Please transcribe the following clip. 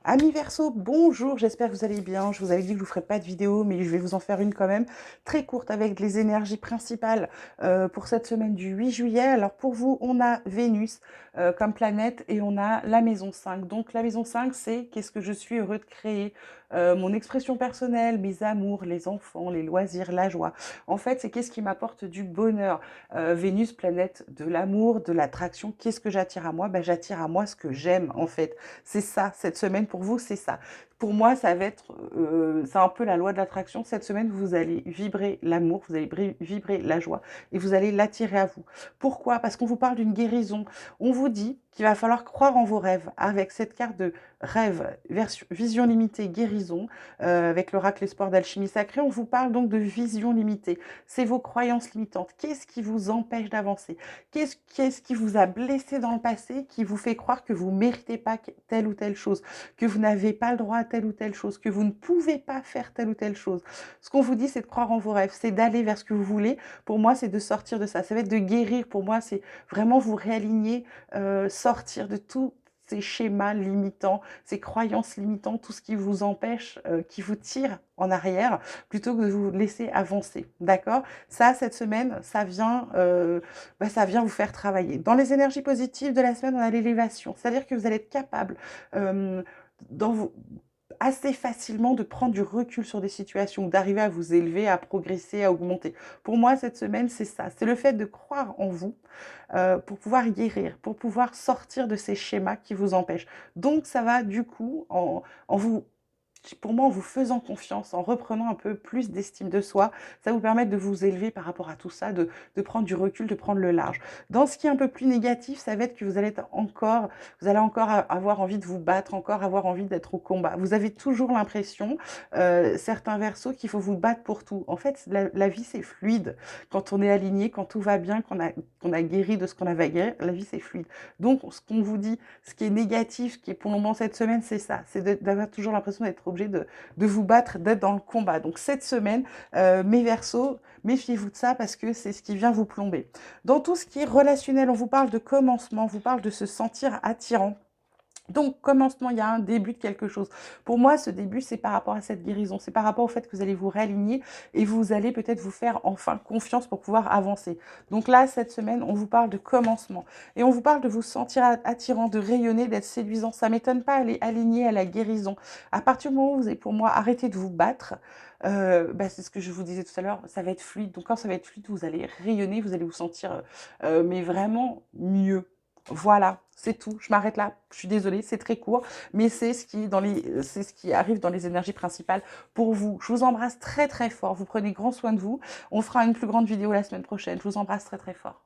Amis Verseau, bonjour, j'espère que vous allez bien. Je vous avais dit que je vous ferai pas de vidéo, mais je vais vous en faire une quand même, très courte avec les énergies principales pour cette semaine du 8 juillet. Alors pour vous, on a Vénus comme planète et on a la maison 5. Donc la maison 5, c'est qu'est-ce que je suis heureux de créer, mon expression personnelle, mes amours, les enfants, les loisirs, la joie. En fait, c'est qu'est-ce qui m'apporte du bonheur. Vénus, planète de l'amour, de l'attraction, qu'est-ce que j'attire à moi? Ben, j'attire à moi ce que j'aime en fait. C'est ça, cette semaine pour vous, c'est ça. Pour moi, ça va être, c'est un peu la loi de l'attraction. Cette semaine, vous allez vibrer l'amour, vous allez vibrer la joie et vous allez l'attirer à vous. Pourquoi? Parce qu'on vous parle d'une guérison. On vous dit qu'il va falloir croire en vos rêves avec cette carte de rêve, vision limitée, guérison, avec l'oracle espoir d'alchimie sacrée. On vous parle donc de vision limitée. C'est vos croyances limitantes. Qu'est-ce qui vous empêche d'avancer? Qu'est-ce qui vous a blessé dans le passé qui vous fait croire que vous ne méritez pas telle ou telle chose, que vous n'avez pas le droit à telle ou telle chose, que vous ne pouvez pas faire telle ou telle chose? Ce qu'on vous dit, c'est de croire en vos rêves, c'est d'aller vers ce que vous voulez. Pour moi, c'est de sortir de ça. Ça va être de guérir. Pour moi, c'est vraiment vous réaligner, sortir de tout ces schémas limitants, ces croyances limitantes, tout ce qui vous empêche, qui vous tire en arrière, plutôt que de vous laisser avancer. D'accord? Ça, cette semaine, ça vient vous faire travailler. Dans les énergies positives de la semaine, on a l'élévation. C'est-à-dire que vous allez être capable, euh, dans vos, assez facilement de prendre du recul sur des situations, d'arriver à vous élever, à progresser, à augmenter. Pour moi, cette semaine, c'est ça. C'est le fait de croire en vous pour pouvoir guérir, pour pouvoir sortir de ces schémas qui vous empêchent. Donc, ça va du coup, en vous pour moi, en vous faisant confiance, en reprenant un peu plus d'estime de soi, ça va vous permettre de vous élever par rapport à tout ça, de prendre du recul, de prendre le large. Dans ce qui est un peu plus négatif, ça va être que vous allez encore avoir envie de vous battre, encore avoir envie d'être au combat. Vous avez toujours l'impression, certains versos, qu'il faut vous battre pour tout. En fait, la vie, c'est fluide. Quand on est aligné, quand tout va bien, qu'on a guéri de ce qu'on avait à guérir, la vie, c'est fluide. Donc, ce qu'on vous dit, ce qui est négatif, ce qui est pour le moment cette semaine, c'est ça. C'est d'avoir toujours l'impression d'être obligé de vous battre, d'être dans le combat. Donc cette semaine, mes Verseaux, méfiez-vous de ça parce que c'est ce qui vient vous plomber. Dans tout ce qui est relationnel, on vous parle de commencement, on vous parle de se sentir attirant. Donc, commencement, il y a un début de quelque chose. Pour moi, ce début, c'est par rapport à cette guérison. C'est par rapport au fait que vous allez vous réaligner et vous allez peut-être vous faire enfin confiance pour pouvoir avancer. Donc là, cette semaine, on vous parle de commencement. Et on vous parle de vous sentir attirant, de rayonner, d'être séduisant. Ça ne m'étonne pas, aller aligner à la guérison. À partir du moment où vous avez, pour moi, arrêté de vous battre, c'est ce que je vous disais tout à l'heure, ça va être fluide. Donc quand ça va être fluide, vous allez rayonner, vous allez vous sentir, mais vraiment mieux. Voilà, c'est tout. Je m'arrête là. Je suis désolée, c'est très court, mais c'est ce qui arrive dans les énergies principales pour vous. Je vous embrasse très très fort. Vous prenez grand soin de vous. On fera une plus grande vidéo la semaine prochaine. Je vous embrasse très très fort.